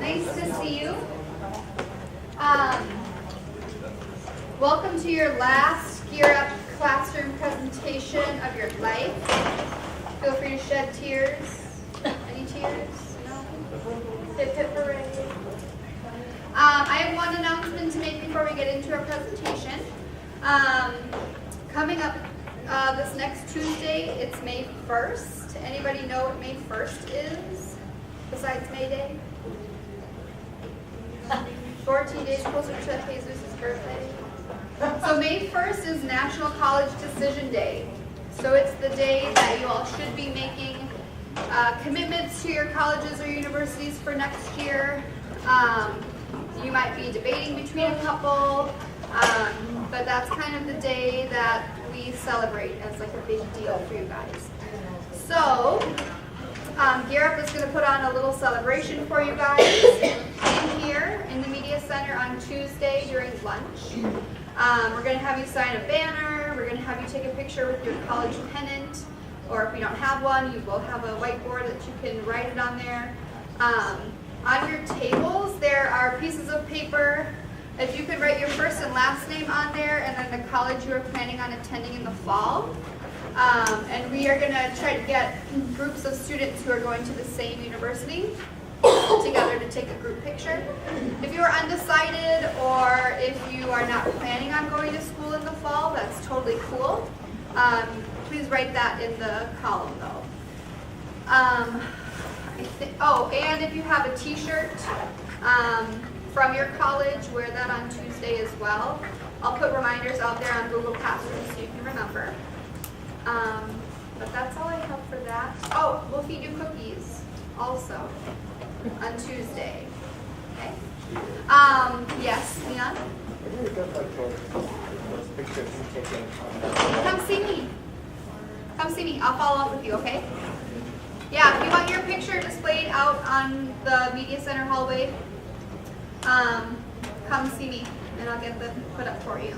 Nice to see you. Welcome to your last Gear Up classroom presentation of your life. Feel free to shed tears. Any tears? No? Hip hip hooray. I have one announcement to make before we get into our presentation. Coming up this next Tuesday, it's May 1st. Anybody know what May 1st is besides May Day? 14 days closer to Jesus' birthday. So May 1st is National College Decision Day. So it's the day that you all should be making commitments to your colleges or universities for next year. You might be debating between a couple, but that's kind of the day that we celebrate as like a big deal for you guys. So Gear Up is going to put on a little celebration for you guys in here in the Media Center on Tuesday during lunch. We're going to have you sign a banner. We're going to have you take a picture with your college pennant, or if you don't have one, you will have a whiteboard that you can write it on there. On your tables, there are pieces of paper. If you could write your first and last name on there, and then the college you are planning on attending in the fall. And we are going to try to get groups of students who are going to the same university together to take a group picture. If you are undecided or if you are not planning on going to school in the fall, that's totally cool. Please write that in the column though. And if you have a t-shirt from your college, wear that on Tuesday as well. I'll put reminders out there on Google Classroom so you can remember. But that's all I have for that. Oh, we'll feed you cookies also on Tuesday. Okay. Yes, Leon? Come see me. Come see me. I'll follow up with you, okay? Yeah, if you want your picture displayed out on the Media Center hallway, come see me and I'll get them put up for you.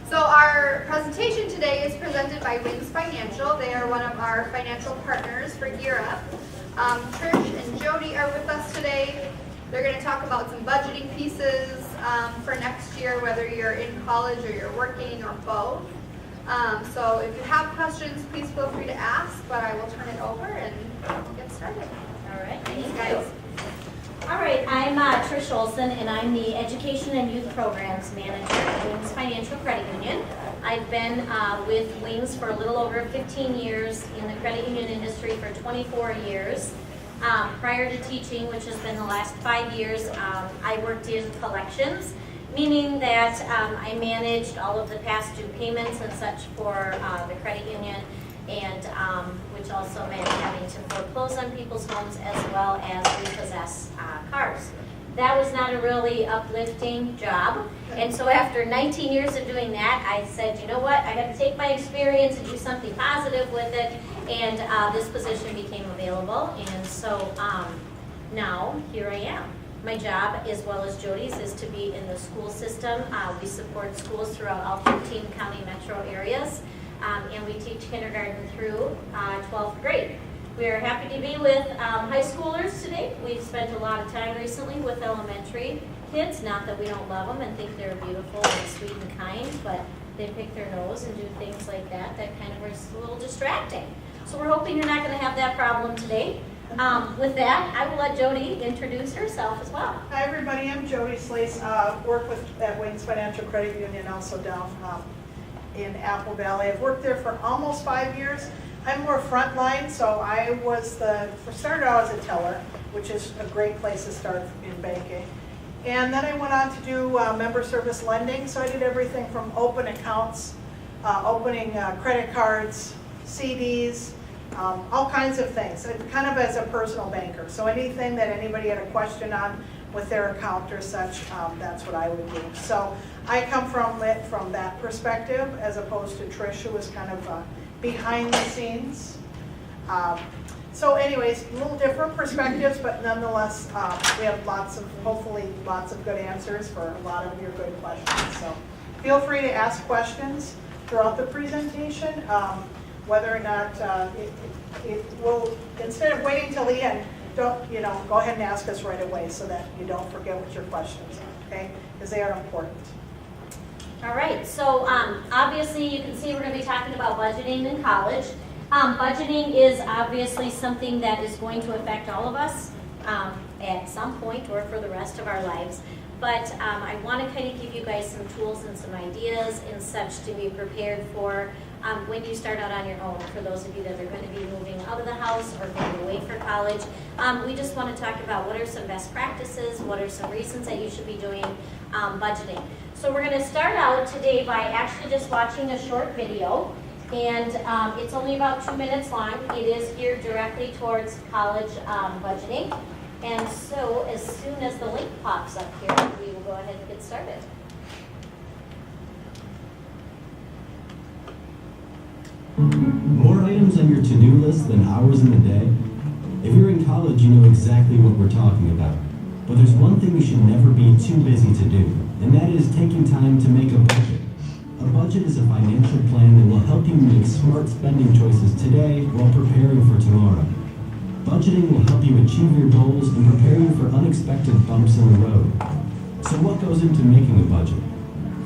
So our presentation today is presented by Wings Financial. They are one of our financial partners for Gear Up. Trish and Jody are with us today. They're going to talk about some budgeting pieces for next year, whether you're in college or you're working or both. So if you have questions, please feel free to ask, but I will turn it over and get started. All right, Thanks, guys. All right, I'm Trish Olson, and I'm the Education and Youth Programs Manager at Wings Financial Credit Union. I've been with Wings for a little over 15 years, in the credit union industry for 24 years. Prior to teaching, which has been the last 5 years, I worked in collections, meaning that I managed all of the past due payments and such for the credit union, and which also meant having to foreclose on people's homes as well as repossess cars. That was not a really uplifting job, and so after 19 years of doing that, I said, you know what, I got to take my experience and do something positive with it, and this position became available, and so now here I am. My job, as well as Jody's, is to be in the school system. We support schools throughout all 13 county metro areas, and we teach kindergarten through 12th grade. We are happy to be with high schoolers today. We've spent a lot of time recently with elementary kids. Not that we don't love them and think they're beautiful and sweet and kind, but they pick their nose and do things like that. That kind of is a little distracting. So we're hoping you're not going to have that problem today. With that, I will let Jody introduce herself as well. Hi everybody, I'm Jody Slace, work at Wings Financial Credit Union, also down in Apple Valley. I've worked there for almost 5 years. I'm more frontline, so I was started out as a teller, which is a great place to start in banking. And then I went on to do member service lending, so I did everything from open accounts, opening credit cards, CDs, all kinds of things, kind of as a personal banker. So anything that anybody had a question on with their account or such, that's what I would do. So I come from it from that perspective, as opposed to Trish, who was kind of behind the scenes. So anyways, a little different perspectives, but nonetheless, we have hopefully lots of good answers for a lot of your good questions. So feel free to ask questions throughout the presentation. Whether or not it will, instead of waiting till the end, don't, go ahead and ask us right away so that you don't forget what your questions are, okay? Because they are important. All right, so obviously you can see we're going to be talking about budgeting in college. Budgeting is obviously something that is going to affect all of us at some point or for the rest of our lives. But I want to kind of give you guys some tools and some ideas and such to be prepared for when you start out on your own. For those of you that are going to be moving out of the house or going away for college, we just want to talk about what are some best practices, what are some reasons that you should be doing budgeting. So we're going to start out today by actually just watching a short video. And it's only about 2 minutes long. It is geared directly towards college budgeting. And so as soon as the link pops up here, we will go ahead and get started. More items on your to-do list than hours in the day? If you're in college, you know exactly what we're talking about. But there's one thing you should never be too busy to do, and that is taking time to make a budget. A budget is a financial plan that will help you make smart spending choices today while preparing for tomorrow. Budgeting will help you achieve your goals and prepare you for unexpected bumps in the road. So what goes into making a budget?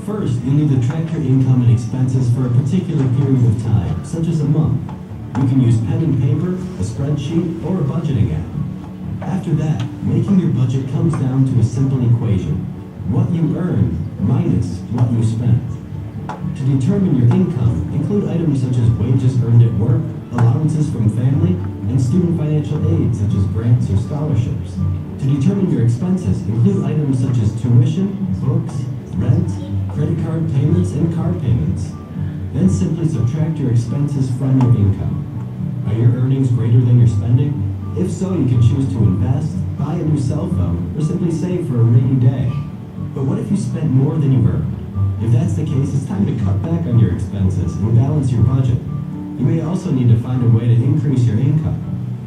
First, you'll need to track your income and expenses for a particular period of time, such as a month. You can use pen and paper, a spreadsheet, or a budgeting app. After that, making your budget comes down to a simple equation. What you earn minus what you spend. To determine your income, include items such as wages earned at work, allowances from family, and student financial aid such as grants or scholarships. To determine your expenses, include items such as tuition, books, rent, credit card payments, and car payments. Then simply subtract your expenses from your income. Are your earnings greater than your spending? If so, you can choose to invest, buy a new cell phone, or simply save for a rainy day. But what if you spent more than you earned? If that's the case, it's time to cut back on your expenses and balance your budget. You may also need to find a way to increase your income.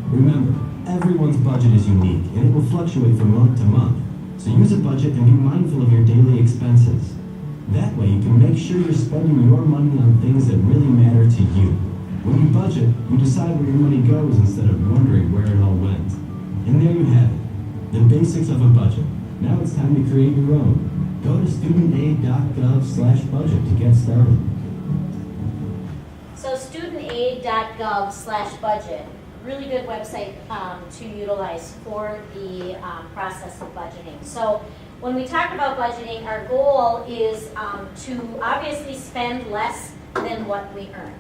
Remember, everyone's budget is unique and it will fluctuate from month to month. So use a budget and be mindful of your daily expenses. That way you can make sure you're spending your money on things that really matter to you. When you budget, you decide where your money goes instead of wondering where it all went. And there you have it, the basics of a budget. Now it's time to create your own. Go to studentaid.gov/budget to get started. So studentaid.gov/budget, really good website to utilize for the process of budgeting. So when we talk about budgeting, our goal is to obviously spend less than what we earn,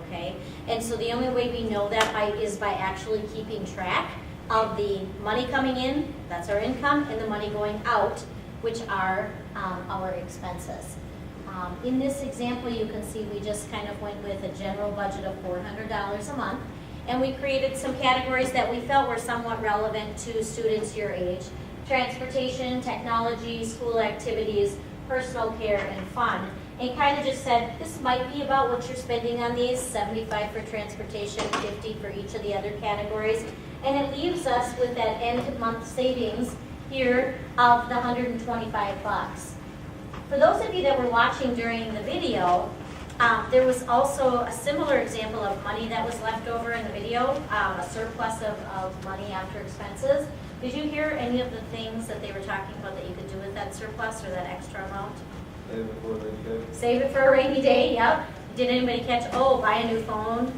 okay? And so the only way we know that is by actually keeping track of the money coming in, that's our income, and the money going out, which are our expenses. In this example, you can see we just kind of went with a general budget of $400 a month, and we created some categories that we felt were somewhat relevant to students your age: transportation, technology, school activities, personal care, and fun. And kind of just said, this might be about what you're spending on these, $75 for transportation, $50 for each of the other categories. And it leaves us with that end month savings here of the $125. For those of you that were watching during the video, there was also a similar example of money that was left over in the video, a surplus of money after expenses. Did you hear any of the things that they were talking about that you could do with that surplus or that extra amount? Save it for a rainy day. Save it for a rainy day, yep. Did anybody catch, buy a new phone?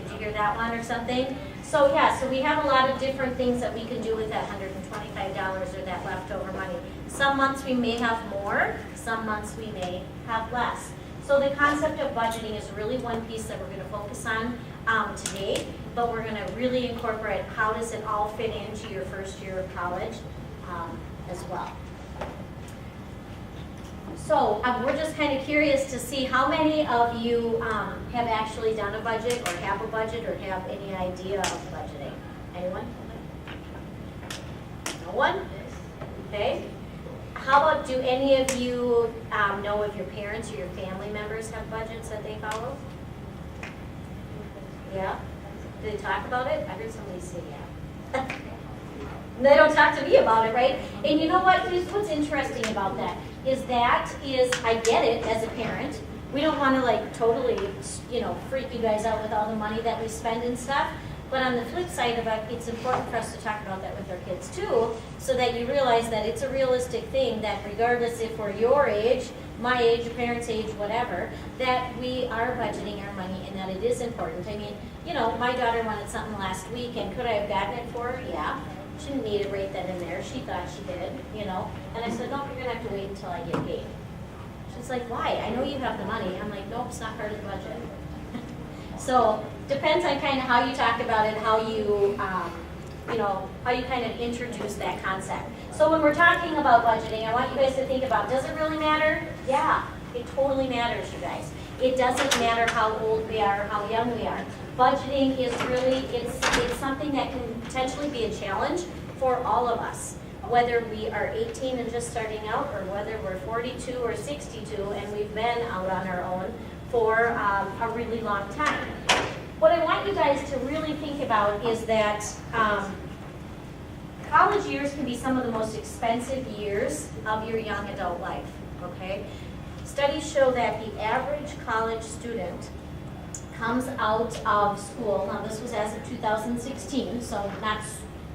Did you hear that one or something? So yeah, so we have a lot of different things that we can do with that $125 or that leftover money. Some months we may have more, some months we may have less. So the concept of budgeting is really one piece that we're going to focus on today, but we're going to really incorporate how does it all fit into your first year of college as well. So we're just kind of curious to see how many of you have actually done a budget or have a budget or have any idea of budgeting. Anyone? No one? Okay. How about, do any of you know if your parents or your family members have budgets that they follow? Yeah? Do they talk about it? I heard somebody say yeah. They don't talk to me about it, right? And you know what? Here's what's interesting about that is I get it as a parent. We don't want to totally, freak you guys out with all the money that we spend and stuff. But on the flip side of it, it's important for us to talk about that with our kids too, so that you realize that it's a realistic thing, that regardless if we're your age, my age, your parents' age, whatever, that we are budgeting our money and that it is important. I mean, you know, my daughter wanted something last week, and could I have gotten it for her? Yeah. She didn't need it right then and there. She thought she did, you know. And I said, no, you're going to have to wait until I get paid. She's like, why? I know you have the money. I'm like, nope, it's not part of the budget. So depends on kind of how you talk about it, how you, you know, how you kind of introduce that concept. So when we're talking about budgeting, I want you guys to think about, does it really matter? Yeah, it totally matters, you guys. It doesn't matter how old we are, how young we are. Budgeting is really, it's something that can potentially be a challenge for all of us, whether we are 18 and just starting out, or whether we're 42 or 62 and we've been out on our own for a really long time. What I want you guys to really think about is that college years can be some of the most expensive years of your young adult life, okay? Studies show that the average college student comes out of school, now this was as of 2016, so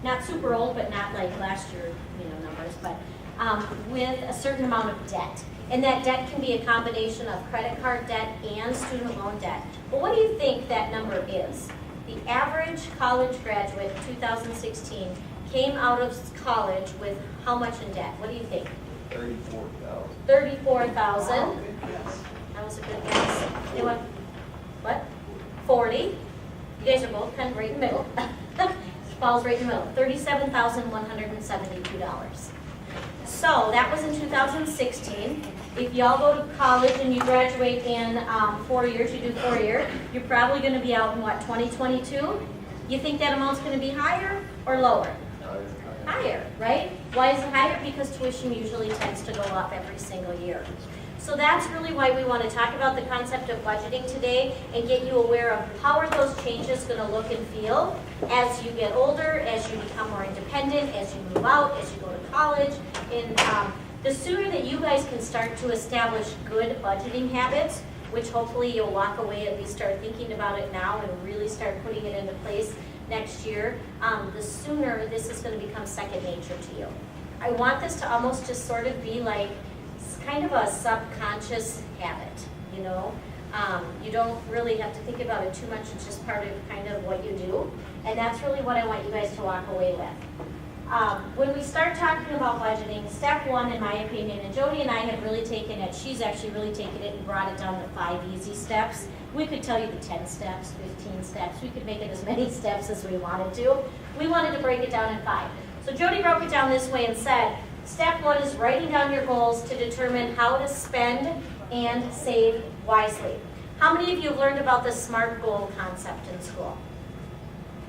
not super old, but not like last year, you know, numbers, but with a certain amount of debt. And that debt can be a combination of credit card debt and student loan debt. But what do you think that number is? The average college graduate in 2016 came out of college with how much in debt? What do you think? 34,000. 34,000. Yes. That was a good guess. Anyone? What? 40. You guys are both kind of right in the middle. Falls right in the middle. $37,172. So that was in 2016. If y'all go to college and you graduate in 4 years, you do 4 years, you're probably going to be out in what, 2022? You think that amount's going to be higher or lower? Higher, right? Why is it higher? Because tuition usually tends to go up every single year. So that's really why we want to talk about the concept of budgeting today and get you aware of how are those changes going to look and feel as you get older, as you become more independent, as you move out, as you go to college. And the sooner that you guys can start to establish good budgeting habits, which hopefully you'll walk away and least start thinking about it now and really start putting it into place next year, the sooner this is going to become second nature to you. I want this to almost just sort of be like kind of a subconscious habit, you know. You don't really have to think about it too much. It's just part of kind of what you do. And that's really what I want you guys to walk away with. When we start talking about budgeting, step one, in my opinion, and Jody and I have really taken it, she's actually really taken it and brought it down to 5 easy steps. We could tell you the 10 steps, 15 steps. We could make it as many steps as we wanted to. We wanted to break it down in 5. So Jody broke it down this way and said, step one is writing down your goals to determine how to spend and save wisely. How many of you have learned about the SMART goal concept in school?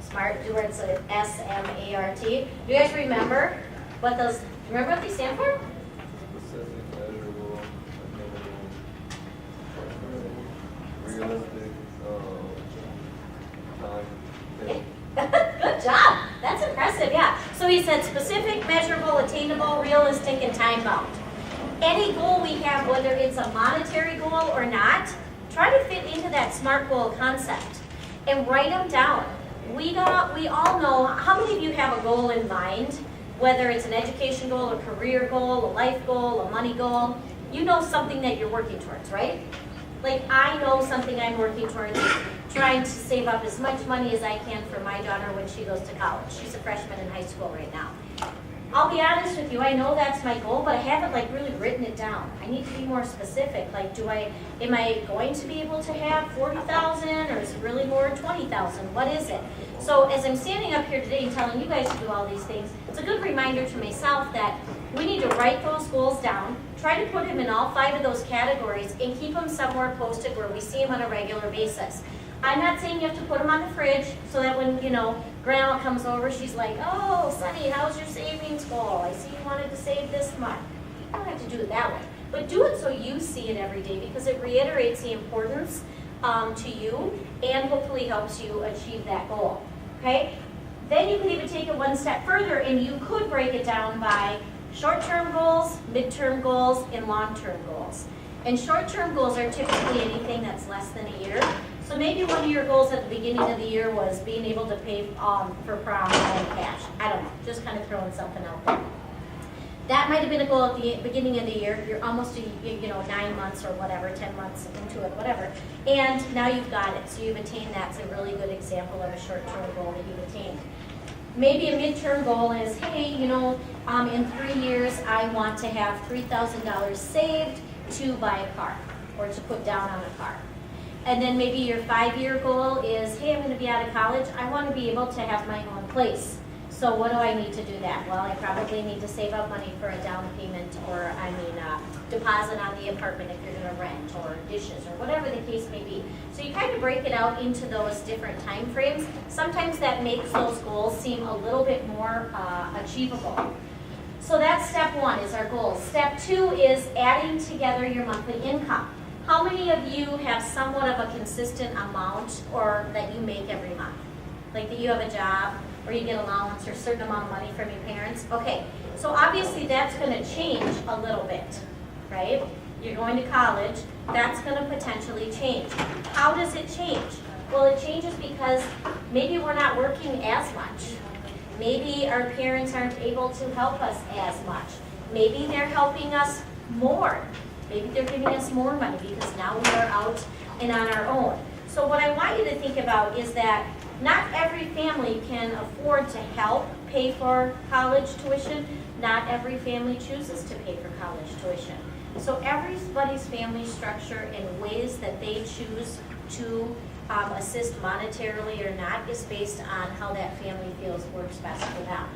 SMART, where it's S-M-A-R-T. Do you guys remember what those, remember what they stand for? Specific, measurable, attainable, realistic, time. Good job. That's impressive, yeah. So he said specific, measurable, attainable, realistic, and time-bound. Any goal we have, whether it's a monetary goal or not, try to fit into that SMART goal concept and write them down. We all know, how many of you have a goal in mind, whether it's an education goal, a career goal, a life goal, a money goal? You know something that you're working towards, right? Like I know something I'm working towards, trying to save up as much money as I can for my daughter when she goes to college. She's a freshman in high school right now. I'll be honest with you, I know that's my goal, but I haven't like really written it down. I need to be more specific. Like, am I going to be able to have 40,000 or is it really more 20,000? What is it? So as I'm standing up here today and telling you guys to do all these things, it's a good reminder to myself that we need to write those goals down, try to put them in all 5 of those categories and keep them somewhere posted where we see them on a regular basis. I'm not saying you have to put them on the fridge so that when, you know, Grandma comes over, she's like, oh, Sonny, how's your savings goal? I see you wanted to save this much. You don't have to do it that way. But do it so you see it every day because it reiterates the importance to you and hopefully helps you achieve that goal. Okay? Then you can even take it one step further and you could break it down by short-term goals, mid-term goals, and long-term goals. And short-term goals are typically anything that's less than a year. So So maybe one of your goals at the beginning of the year was being able to pay for prom in cash. I don't know, just kind of throwing something out there. That might have been a goal at the beginning of the year. You're almost, 9 months or whatever, 10 months into it, whatever. And now you've got it, so you've attained that. It's a really good example of a short-term goal that you've attained. Maybe a midterm goal is, hey, in 3 years, I want to have $3,000 saved to buy a car or to put down on a car. And then maybe your 5-year goal is, hey, I'm going to be out of college. I want to be able to have my own place. So what do I need to do that? Well, I probably need to save up money for a down payment or, deposit on the apartment if you're going to rent or dishes or whatever the case may be. So you kind of break it out into those different time frames. Sometimes that makes those goals seem a little bit more achievable. So that's step 1 is our goals. Step 2 is adding together your monthly income. How many of you have somewhat of a consistent amount or that you make every month? Like that you have a job or you get allowance or a certain amount of money from your parents? Okay, so obviously that's going to change a little bit, right? You're going to college, that's going to potentially change. How does it change? Well, it changes because maybe we're not working as much. Maybe our parents aren't able to help us as much. Maybe they're helping us more. Maybe they're giving us more money because now we are out and on our own. So what I want you to think about is that not every family can afford to help pay for college tuition. Not every family chooses to pay for college tuition. So everybody's family structure and ways that they choose to assist monetarily or not is based on how that family feels works best for them.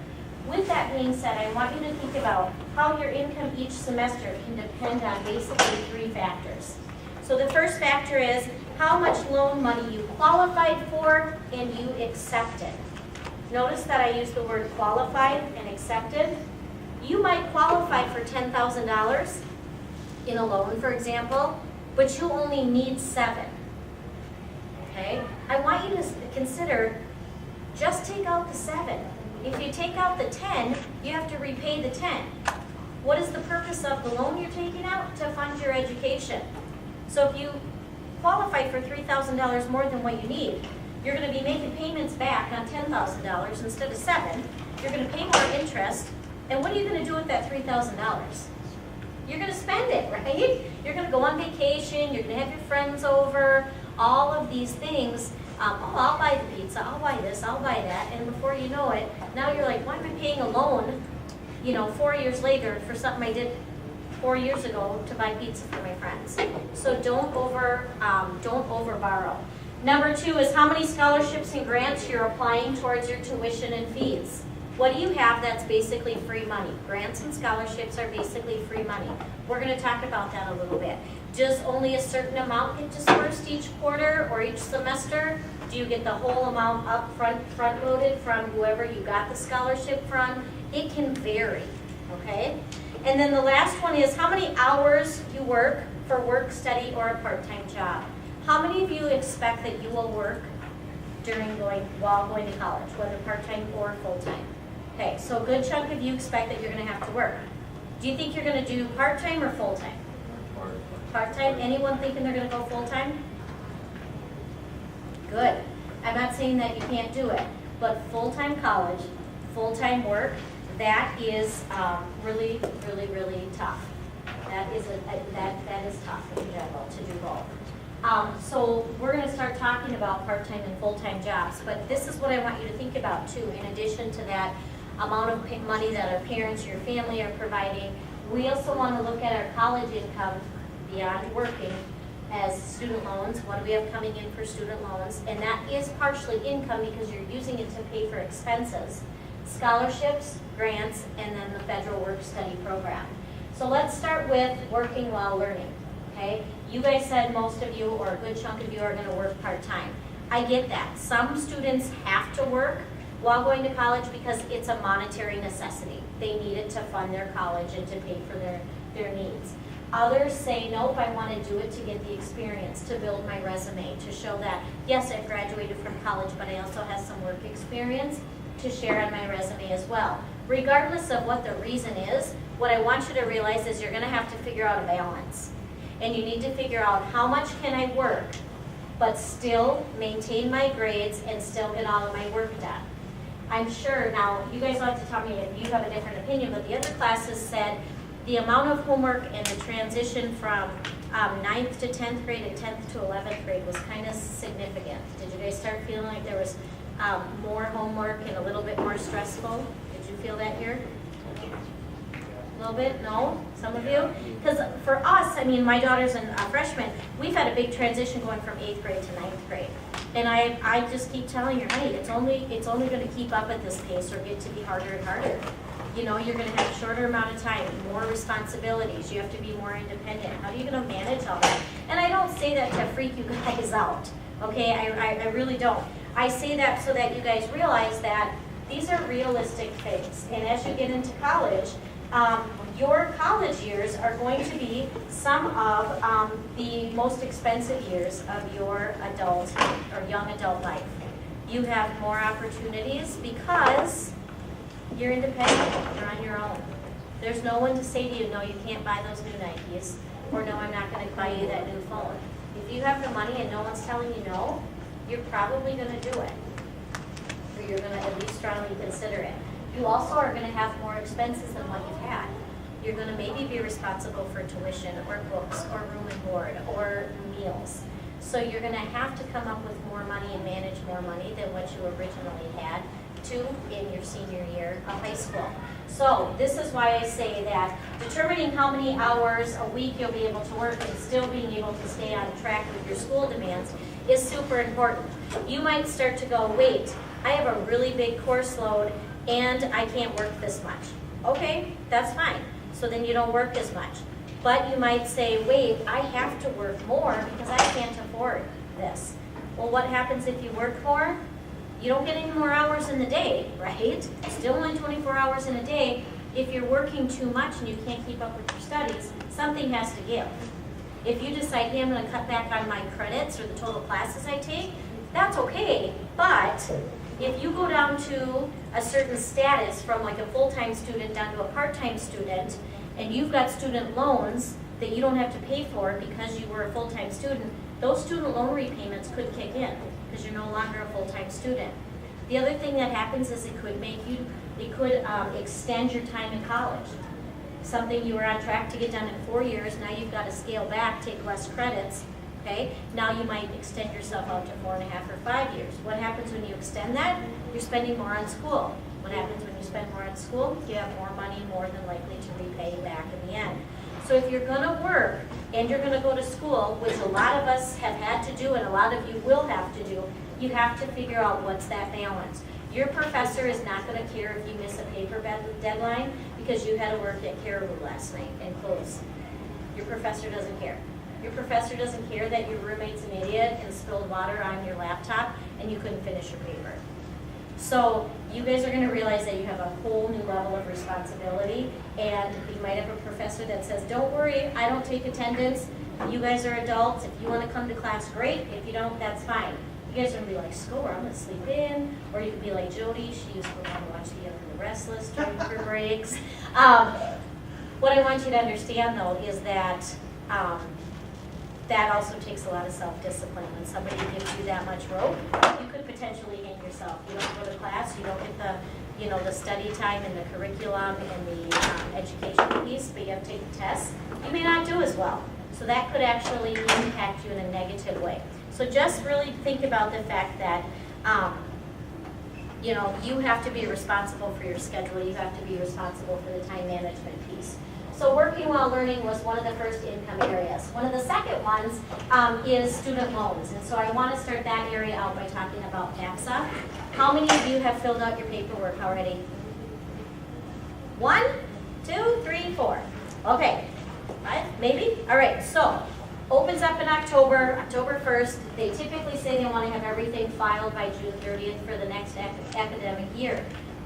With that being said, I want you to think about how your income each semester can depend on basically 3 factors. So the first factor is how much loan money you qualified for and you accepted. Notice that I use the word qualified and accepted. You might qualify for $10,000 in a loan, for example, but you only need 7. Okay? I want you to consider just take out the 7. If you take out the 10, you have to repay the 10. What is the purpose of the loan you're taking out? To fund your education. So if you qualify for $3,000 more than what you need, you're going to be making payments back on $10,000 instead of 7. You're going to pay more interest. And what are you going to do with that $3,000? You're going to spend it, right? You're going to go on vacation. You're going to have your friends over. All of these things. I'll buy the pizza, I'll buy this, I'll buy that, and before you know it, now you're like, why am I paying a loan, 4 years later for something I did 4 years ago to buy pizza for my friends? So don't over borrow. Number 2 is how many scholarships and grants you're applying towards your tuition and fees. What do you have that's basically free money? Grants and scholarships are basically free money. We're going to talk about that a little bit. Does only a certain amount get dispersed each quarter or each semester? Do you get the whole amount up front loaded from whoever you got the scholarship from? It can vary, okay? And then the last one is how many hours you work for work, study, or a part-time job. How many of you expect that you will work while going to college, whether part-time or full-time? Okay, so a good chunk of you expect that you're going to have to work. Do you think you're going to do part-time or full-time? Part-time? Anyone thinking they're going to go full-time? Good. I'm not saying that you can't do it, but full-time college, full-time work, that is really, really, really tough. That is tough in general to do both. So we're going to start talking about part-time and full-time jobs, but this is what I want you to think about too. In addition to that amount of money that our parents or your family are providing, we also want to look at our college income beyond working as student loans. What do we have coming in for student loans? And that is partially income because you're using it to pay for expenses, scholarships, grants, and then the federal work-study program. So let's start with working while learning, okay? You guys said most of you, or a good chunk of you, are going to work part-time. I get that. Some students have to work while going to college because it's a monetary necessity. They need it to fund their college and to pay for their needs. Others say, nope, I want to do it to get the experience, to build my resume, to show that, yes, I've graduated from college, but I also have some work experience to share on my resume as well. Regardless of what the reason is, what I want you to realize is you're going to have to figure out a balance. And you need to figure out how much can I work but still maintain my grades and still get all of my work done. I'm sure, now, you guys will have to tell me if you have a different opinion, but the other classes said the amount of homework and the transition from 9th to 10th grade and 10th to 11th grade was kind of significant. Did you guys start feeling like there was more homework and a little bit more stressful? Did you feel that here? A little bit? No? Some of you? Because for us, I mean, my daughter's a freshman, we've had a big transition going from 8th grade to 9th grade. And I just keep telling her, hey, it's only going to keep up at this pace or get to be harder and harder. You know, you're going to have a shorter amount of time, more responsibilities, you have to be more independent. How are you going to manage all that? And I don't say that to freak you guys out, okay? I really don't. I say that so that you guys realize that these are realistic things. And as you get into college, your college years are going to be some of the most expensive years of your adult or young adult life. You have more opportunities because you're independent, you're on your own. There's no one to say to you, no, you can't buy those new Nikes, or no, I'm not going to buy you that new phone. If you have the money and no one's telling you no, you're probably going to do it, or you're going to at least strongly consider it. You also are going to have more expenses than what you've had. You're going to maybe be responsible for tuition or books or room and board or meals. So you're going to have to come up with more money and manage more money than what you originally had in your senior year of high school. So this is why I say that determining how many hours a week you'll be able to work and still being able to stay on track with your school demands is super important. You might start to go, wait, I have a really big course load and I can't work this much. Okay, that's fine. So then you don't work as much. But you might say, wait, I have to work more because I can't afford this. Well, what happens if you work more? You don't get any more hours in the day, right? Still only 24 hours in a day. If you're working too much and you can't keep up with your studies, something has to give. If you decide, hey, I'm going to cut back on my credits or the total classes I take, that's okay. But if you go down to a certain status from like a full-time student down to a part-time student, and you've got student loans that you don't have to pay for because you were a full-time student, those student loan repayments could kick in because you're no longer a full-time student. The other thing that happens is it could extend your time in college. Something you were on track to get done in 4 years, now you've got to scale back, take less credits, okay? Now you might extend yourself out to 4.5 or 5 years. What happens when you extend that? You're spending more on school. What happens when you spend more on school? You have more money, more than likely to repay back in the end. So if you're going to work and you're going to go to school, which a lot of us have had to do and a lot of you will have to do, you have to figure out what's that balance. Your professor is not going to care if you miss a paper deadline because you had to work at Caribou last night and close. Your professor doesn't care. Your professor doesn't care that your roommate's an idiot and spilled water on your laptop and you couldn't finish your paper. So you guys are going to realize that you have a whole new level of responsibility, and you might have a professor that says, don't worry, I don't take attendance. You guys are adults. If you want to come to class, great. If you don't, that's fine. You guys are going to be like, score, I'm going to sleep in. Or you could be like Jody, she used to want to watch The Young and the Restless during her breaks. What I want you to understand, though, is that that also takes a lot of self-discipline. When somebody gives you that much rope, you could potentially hang yourself. You don't go to class, you don't get the study time and the curriculum and the education piece, but you have to take the tests. You may not do as well. So that could actually impact you in a negative way. So just really think about the fact that you have to be responsible for your schedule. You have to be responsible for the time management piece. So working while learning was one of the first income areas. One of the second ones is student loans. And so I want to start that area out by talking about FAFSA. How many of you have filled out your paperwork already? 1, 2, 3, 4. Okay, 5, maybe? All right, so opens up in October 1st. They typically say they want to have everything filed by June 30th for the next academic year.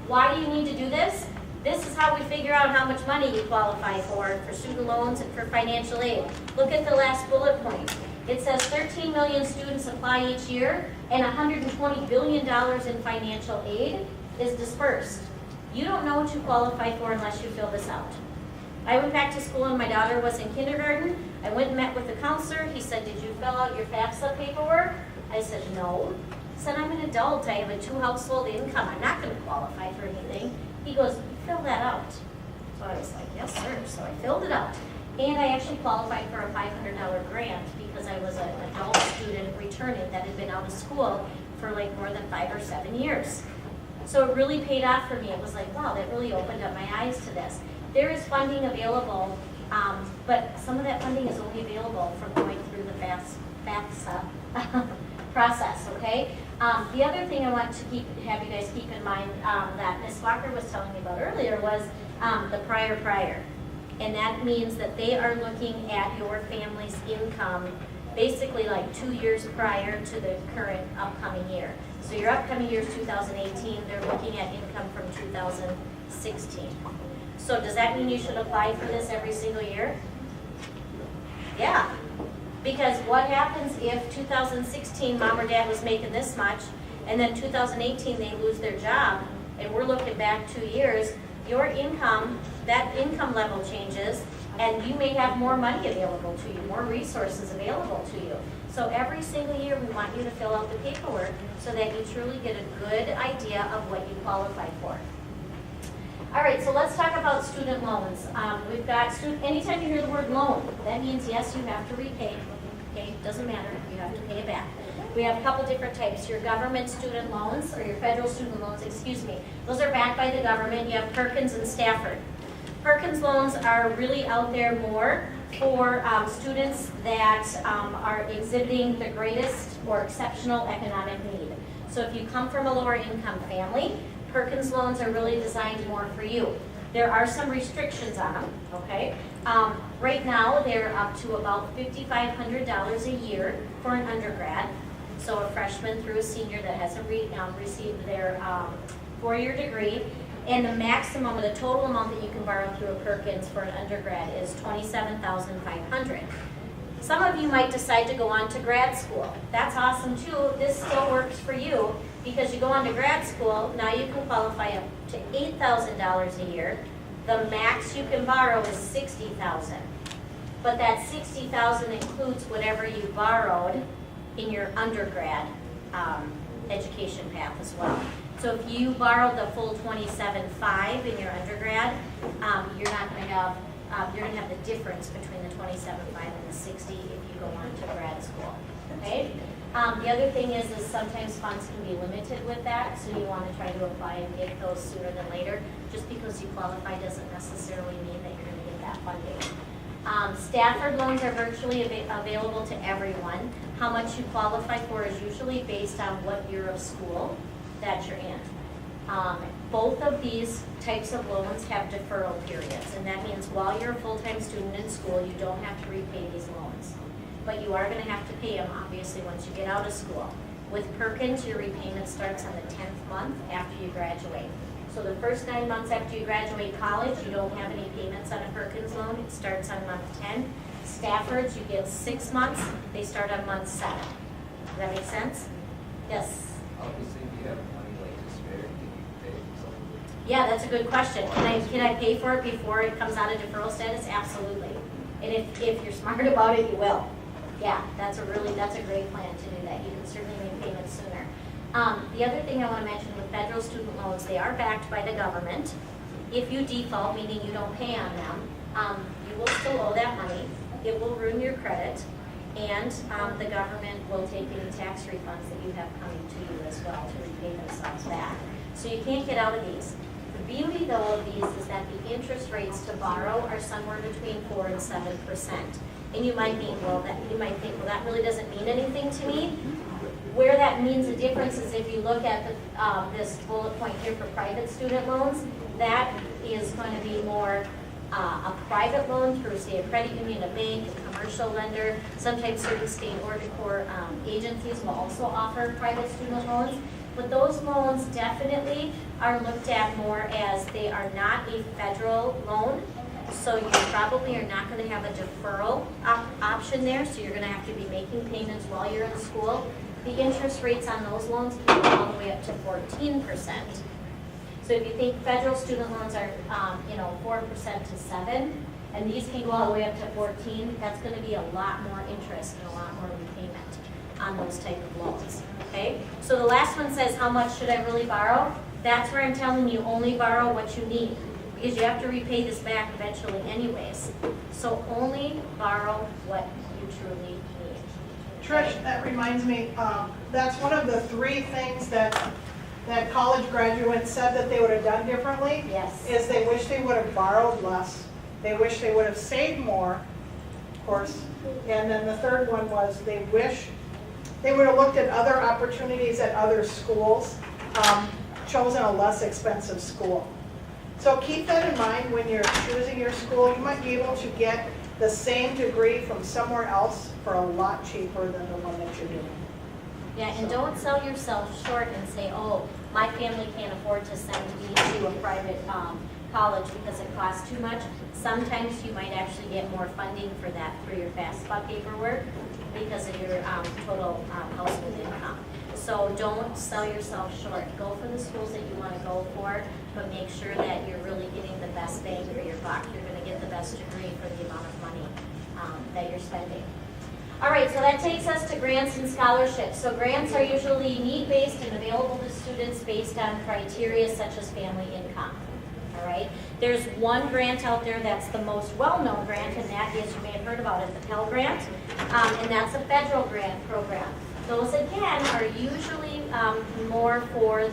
Why do you need to do this? This is how we figure out how much money you qualify for student loans and for financial aid. Look at the last bullet point. It says 13 million students apply each year and $120 billion in financial aid is dispersed. You don't know what you qualify for unless you fill this out. I went back to school and my daughter was in kindergarten. I went and met with the counselor. He said, did you fill out your FAFSA paperwork? I said, no. He said, I'm an adult. I have a 2-household income. I'm not going to qualify for anything. He goes, fill that out. So I was like, yes, sir. So I filled it out. And I actually qualified for a $500 grant because I was an adult student returning that had been out of school for like more than 5 or 7 years. So it really paid off for me. It was like, wow, that really opened up my eyes to this. There is funding available, but some of that funding is only available from going through the FAFSA process, okay? The other thing I want to have you guys keep in mind that Ms. Walker was telling me about earlier was the prior. And that means that they are looking at your family's income basically like 2 years prior to the current upcoming year. So your upcoming year is 2018, they're looking at income from 2016. So does that mean you should apply for this every single year? Yeah. Because what happens if 2016 mom or dad was making this much, and then 2018 they lose their job, and we're looking back 2 years, your income, that income level changes, and you may have more money available to you, more resources available to you. So every single year we want you to fill out the paperwork so that you truly get a good idea of what you qualify for. All right, so let's talk about student loans. We've got, anytime you hear the word loan, that means yes, you have to repay. Okay, doesn't matter, you have to pay it back. We have a couple different types. Your government student loans, or your federal student loans, excuse me. Those are backed by the government. You have Perkins and Stafford. Perkins loans are really out there more for students that are exhibiting the greatest or exceptional economic need. So if you come from a lower income family, Perkins loans are really designed more for you. There are some restrictions on them, okay? Right now, they're up to about $5,500 a year for an undergrad. So a freshman through a senior that hasn't received their 4-year degree. And the maximum, or the total amount that you can borrow through a Perkins for an undergrad is $27,500. Some of you might decide to go on to grad school. That's awesome too. This still works for you because you go on to grad school, now you can qualify up to $8,000 a year. The max you can borrow is $60,000. But that $60,000 includes whatever you borrowed in your undergrad education path as well. So if you borrowed the full $27,500 in your undergrad, you're not going to have you're going to have the difference between the $27,500 and the $60,000 if you go on to grad school. Okay. The other thing is sometimes funds can be limited with that, so you want to try to apply and get those sooner than later. Just because you qualify doesn't necessarily mean that you're going to get that funding. Stafford loans are virtually available to everyone. How much you qualify for is usually based on what year of school that you're in. Both of these types of loans have deferral periods, and that means while you're a full-time student in school, you don't have to repay these loans. But you are going to have to pay them, obviously, once you get out of school. With Perkins, your repayment starts on the 10th month after you graduate. So the first 9 months after you graduate college, you don't have any payments on a Perkins loan. It starts on month 10. Staffords, you get 6 months. They start on month 7. Does that make sense? Yes? Obviously, if you have money like to spare, can you pay something? Yeah, that's a good question. Can I pay for it before it comes out of deferral status? Absolutely. And if you're smart about it, you will. Yeah, that's a great plan to do that. You can certainly make payments sooner. The other thing I want to mention with federal student loans, they are backed by the government. If you default, meaning you don't pay on them, you will still owe that money. It will ruin your credit, and the government will take any tax refunds that you have coming to you as well to repay themselves back. So you can't get out of these. The beauty, though, of these is that the interest rates to borrow are somewhere between 4 and 7%. And you might think, well, that really doesn't mean anything to me. Where that means a difference is if you look at this bullet point here for private student loans, that is going to be more a private loan through, say, a credit union, a bank, a commercial lender. Sometimes certain state or core agencies will also offer private student loans. But those loans definitely are looked at more as they are not a federal loan. So you probably are not going to have a deferral option there. So you're going to have to be making payments while you're in school. The interest rates on those loans can go all the way up to 14%. So if you think federal student loans are, 4% to 7%, and these can go all the way up to 14, that's gonna be a lot more interest and a lot more repayment on those type of loans, okay? So the last one says, how much should I really borrow? That's where I'm telling you, only borrow what you need, because you have to repay this back eventually anyways. So only borrow what you truly need. Trish, that reminds me, that's one of the 3 things that college graduates said that they would have done differently. Yes. Is they wish they would have borrowed less. They wish they would have saved more, of course. And then the third one was they wish they would have looked at other opportunities at other schools, chosen a less expensive school. So keep that in mind when you're choosing your school. You might be able to get the same degree from somewhere else for a lot cheaper than the one that you're doing. Yeah, and don't sell yourself short and say, oh, my family can't afford to send me to a private college because it costs too much. Sometimes you might actually get more funding for that through your FAFSA paperwork because of your total household income. So don't sell yourself short. Go for the schools that you want to go for, but make sure that you're really getting the best bang for your buck. You're going to get the best degree for the amount of money that you're spending. All right, so that takes us to grants and scholarships. So grants are usually need-based and available to students based on criteria such as family income. All right, there's one grant out there that's the most well-known grant, and that is, you may have heard about it, the Pell Grant, and that's a federal grant program. Those, again, are usually more for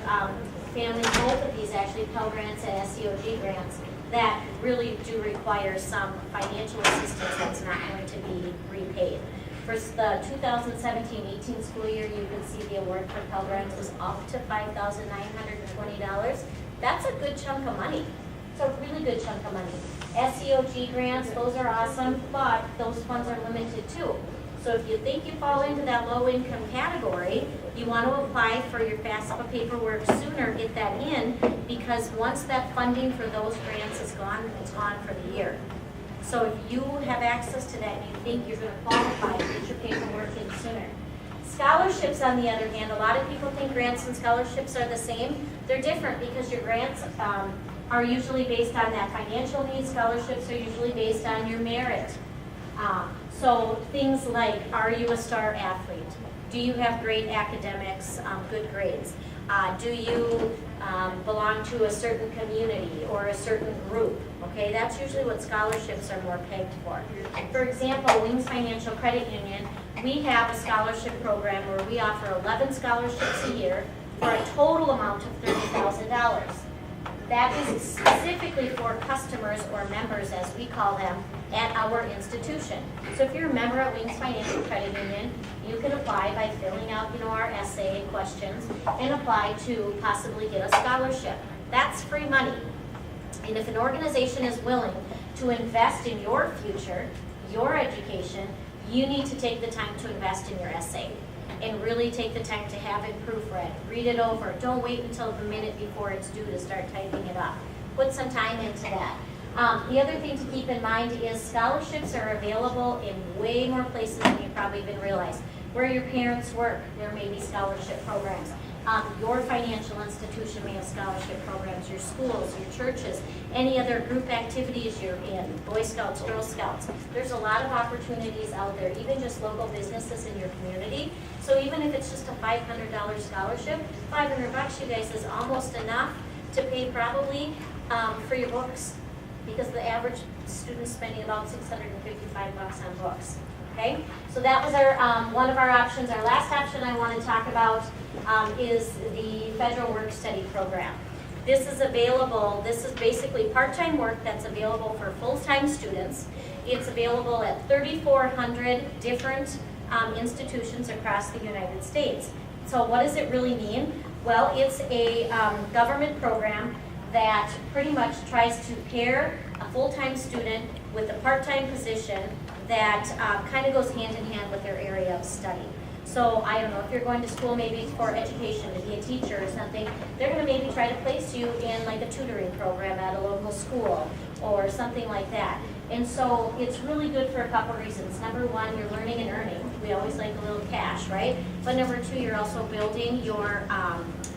families, both of these actually, Pell Grants and SEOG grants, that really do require some financial assistance that's not going to be repaid. For the 2017-18 school year, you can see the award for Pell Grants was up to $5,920. That's a good chunk of money. It's a really good chunk of money. SEOG grants, those are awesome, but those funds are limited too. So if you think you fall into that low income category, you want to apply for your FAFSA paperwork sooner, get that in, because once that funding for those grants is gone, it's gone for the year. So if you have access to that and you think you're going to qualify, get your paperwork in sooner. Scholarships, on the other hand, a lot of people think grants and scholarships are the same. They're different because your grants are usually based on that financial need. Scholarships are usually based on your merit. So things like, are you a star athlete? Do you have great academics, good grades? Do you belong to a certain community or a certain group? Okay, that's usually what scholarships are more pegged for. For example, Wings Financial Credit Union, we have a scholarship program where we offer 11 scholarships a year for a total amount of $30,000. That is specifically for customers or members, as we call them, at our institution. So if you're a member at Wings Financial Credit Union, you can apply by filling out, our essay questions and apply to possibly get a scholarship. That's free money. And if an organization is willing to invest in your future, your education, you need to take the time to invest in your essay and really take the time to have it proofread. Read it over. Don't wait until the minute before it's due to start typing it up. Put some time into that. The other thing to keep in mind is scholarships are available in way more places than you probably even realize. Where your parents work, there may be scholarship programs. Your financial institution may have scholarship programs, your schools, your churches, any other group activities you're in, Boy Scouts, Girl Scouts. There's a lot of opportunities out there, even just local businesses in your community. So even if it's just a $500 scholarship, $500, you guys, is almost enough to pay probably for your books, because the average student's spending about $655 on books. Okay, so that was our one of our options. Our last option I want to talk about is the Federal Work Study Program. This is available, this is basically part-time work that's available for full-time students. It's available at 3,400 different institutions across the United States. So what does it really mean? Well, it's a government program that pretty much tries to pair a full-time student with a part-time position that kind of goes hand in hand with their area of study. So I don't know, if you're going to school maybe for education, to be a teacher or something, they're going to maybe try to place you in like a tutoring program at a local school or something like that. And so it's really good for a couple reasons. Number one, you're learning and earning. We always like a little cash, right? But number two, you're also building your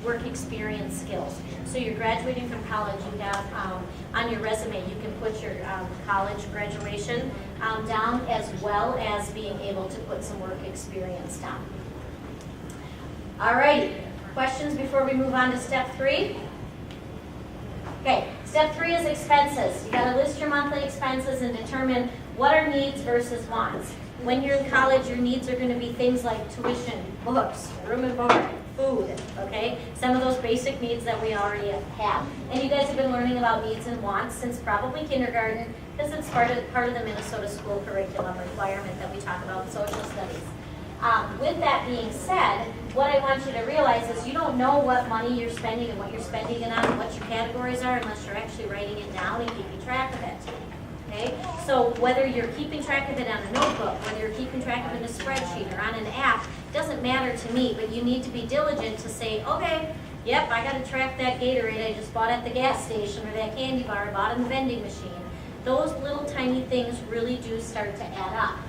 work experience skills. So you're graduating from college, you have on your resume. You can put your college graduation down, as well as being able to put some work experience down. All right, questions before we move on to step 3? Okay, step 3 is expenses. You gotta list your monthly expenses and determine what are needs versus wants. When you're in college, your needs are gonna be things like tuition, books, room and board, food, okay? Some of those basic needs that we already have. And you guys have been learning about needs and wants since probably kindergarten, because it's part of the Minnesota school curriculum requirement that we talk about in social studies. With that being said, what I want you to realize is you don't know what money you're spending and what you're spending it on and what your categories are unless you're actually writing it down and keeping track of it. Okay? So whether you're keeping track of it on a notebook, whether you're keeping track of it in a spreadsheet or on an app, doesn't matter to me, but you need to be diligent to say, okay, yep, I gotta track that Gatorade I just bought at the gas station or that candy bar I bought in the vending machine. Those little tiny things really do start to add up.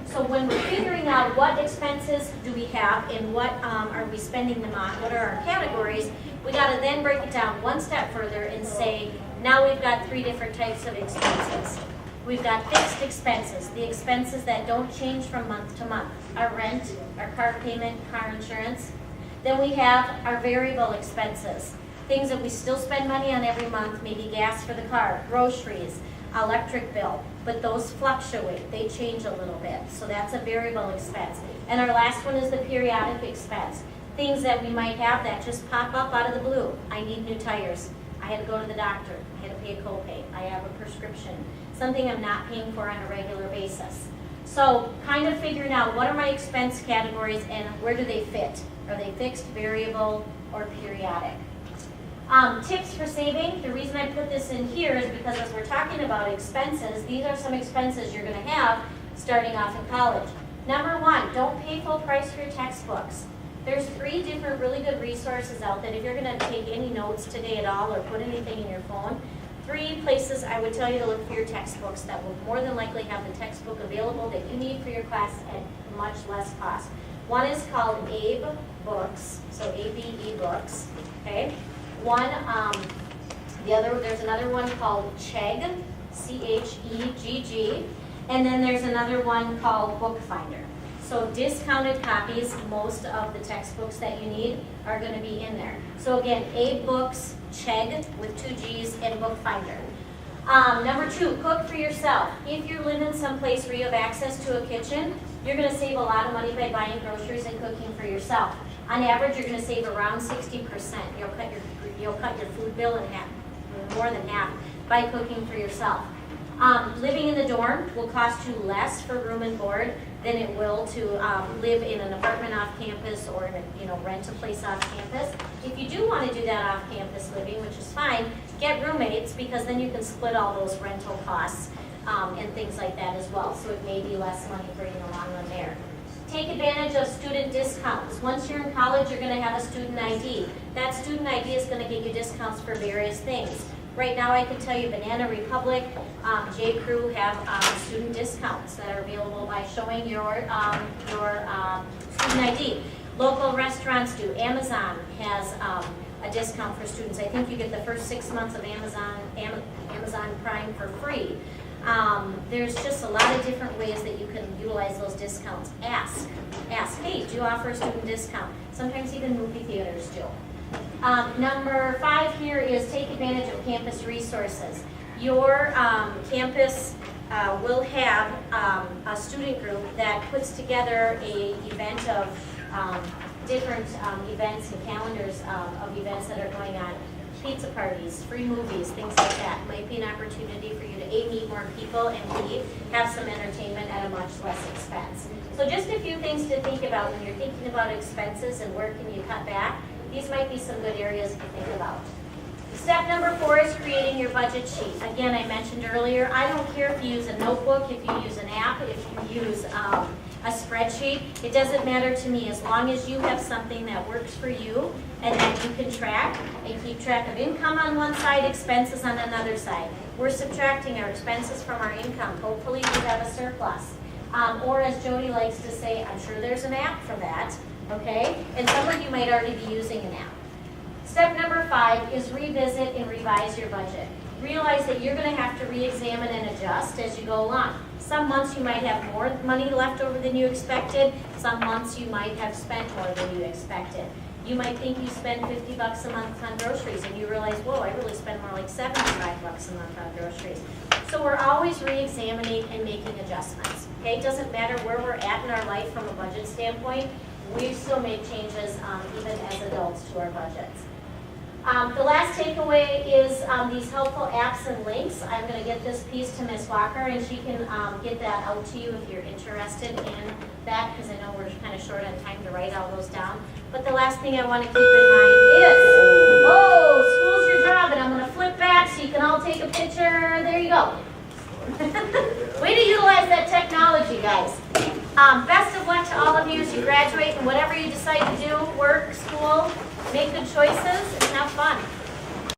So when we're figuring out what expenses do we have and what are we spending them on, what are our categories, we gotta then break it down one step further and say, now we've got 3 different types of expenses. We've got fixed expenses, the expenses that don't change from month to month. Our rent, our car payment, car insurance. Then we have our variable expenses, things that we still spend money on every month, maybe gas for the car, groceries, electric bill, but those fluctuate, they change a little bit, so that's a variable expense. And our last one is the periodic expense, things that we might have that just pop up out of the blue. I need new tires, I had to go to the doctor, I had to pay a copay, I have a prescription, something I'm not paying for on a regular basis. So kind of figuring out what are my expense categories and where do they fit? Are they fixed, variable, or periodic? Tips for saving. The reason I put this in here is because as we're talking about expenses, these are some expenses you're going to have starting off in college. Number 1, don't pay full price for your textbooks. There's 3 different really good resources out there. If you're going to take any notes today at all or put anything in your phone, 3 places I would tell you to look for your textbooks that will more than likely have the textbook available that you need for your class at much less cost. One is called Abe Books, so ABE Books, okay? There's another one called Chegg, C-H-E-G-G, and then there's another one called Bookfinder. So discounted copies, most of the textbooks that you need are going to be in there. So again, Abe Books, Chegg with 2 G's, and Bookfinder. Number 2, cook for yourself. If you're living someplace where you have access to a kitchen, you're going to save a lot of money by buying groceries and cooking for yourself. On average, you're going to save around 60%. You'll cut your food bill in half, more than half, by cooking for yourself. Living in the dorm will cost you less for room and board than it will to live in an apartment off campus or rent a place off campus. If you do want to do that off campus living, which is fine, get roommates because then you can split all those rental costs and things like that as well. So it may be less money for you in the long run there. Take advantage of student discounts. Once you're in college, you're going to have a student ID. That student ID is going to get you discounts for various things. Right now, I can tell you Banana Republic, J.Crew have student discounts that are available by showing your student ID. Local restaurants do. Amazon has a discount for students. I think you get the first 6 months of Amazon Prime for free. There's just a lot of different ways that you can utilize those discounts. Ask, hey, do you offer a student discount? Sometimes even movie theaters do. Number 5 here is take advantage of campus resources. Your campus will have a student group that puts together an event of different events and calendars of events that are going on. Pizza parties, free movies, things like that. Might be an opportunity for you to A, meet more people, and B, have some entertainment at a much less expense. So just a few things to think about when you're thinking about expenses and where can you cut back. These might be some good areas to think about. Step number 4 is creating your budget sheet. Again, I mentioned earlier, I don't care if you use a notebook, if you use an app, if you use a spreadsheet. It doesn't matter to me as long as you have something that works for you and that you can track and keep track of income on one side, expenses on another side. We're subtracting our expenses from our income. Hopefully we have a surplus. Or as Jody likes to say, I'm sure there's an app for that, okay? And some of you might already be using an app. Step number 5 is revisit and revise your budget. realize that you're gonna have to re-examine and adjust as you go along. Some months you might have more money left over than you expected. Some months you might have spent more than you expected. You might think you spend $50 a month on groceries and you realize, whoa, I really spend more like $75 a month on groceries. So we're always re-examining and making adjustments. Okay, it doesn't matter where we're at in our life from a budget standpoint. We still make changes even as adults to our budgets. The last takeaway is these helpful apps and links. I'm going to get this piece to Ms. Walker, and she can get that out to you if you're interested in that, because I know we're kind of short on time to write all those down. But the last thing I want to keep in mind is, school's your job, and I'm going to flip back so you can all take a picture. There you go. Way to utilize that technology, guys. Best of luck to all of you as you graduate and whatever you decide to do, work, school, make good choices, and have fun.